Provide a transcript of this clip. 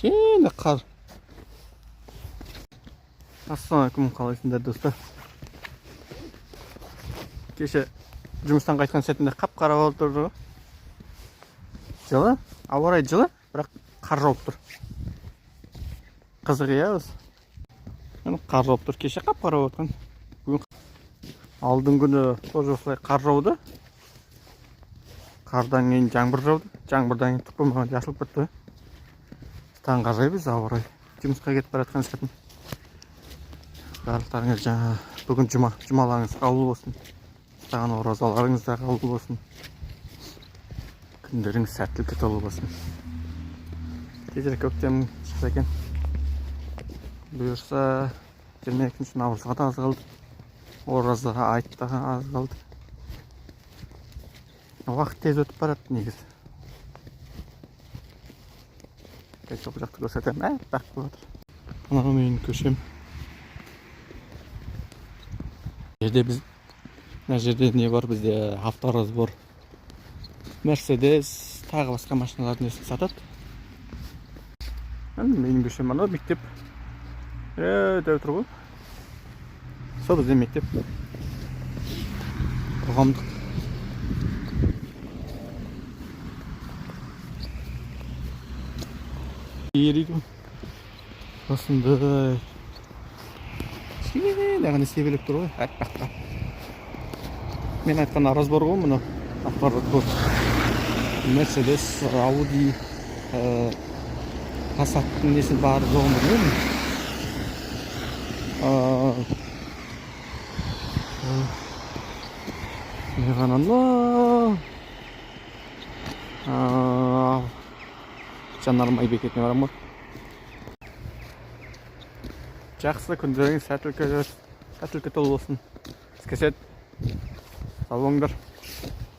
Кішкене қар. Ассалаумағалейкум, қалайсыңдар достар? Кеше жұмыстан қайтқан сәтінде қап-қара болып тұр. Жылы, ауа райы жылы, бірақ қар жауып тұр. Қызық иә осы. Қар жауып тұр, кеше қап-қара болып отқан. Бүгін алдың күні тоже осылай қар жауды. Қардан кейін жаңбыр жауды. Жаңбырдан кейін тұқымға жасылып бітті. Таңға жайбыз ауа райы. Жұмысқа кетіп бара жатқан сәтім. Барлықтарыңыз жаңа бүгін жұмаларыңыз қабыл болсын. Таған оразаларыңыз да қабыл болсын. Күндеріңіз сәттілікке толы болсын. Тезірек көктем шықса екен. Бұйырса 22 наурызға да аз қалды. Оразаға айттаға аз қалды. Уақыт тез өтіп барады негізі. Сол жақты көрсетемін, әппақ болады. Мына менің көшем. Мына жерде не бар бізде? Авторазбор, Мерседес, тағы басқа машиналардың несін сатады. Менің көшем ана мектеп. Дәу тұр ғой. Сол бізде мектеп. Қоғамдық. Ерейді. Осындай. Дәғаны себелеп тұр ғой, әппаққа. Мен айтқан аразбор ғой, мұны авторазбор. Мерседес, Ауди, Passаттың несін бары жоғын білмеймін. Не ғананла. Жанармай бекетіне барам ғой. Жақсы күндеріңіз сәттілікке толы болсын. Іске сәт. Сау болыңдар.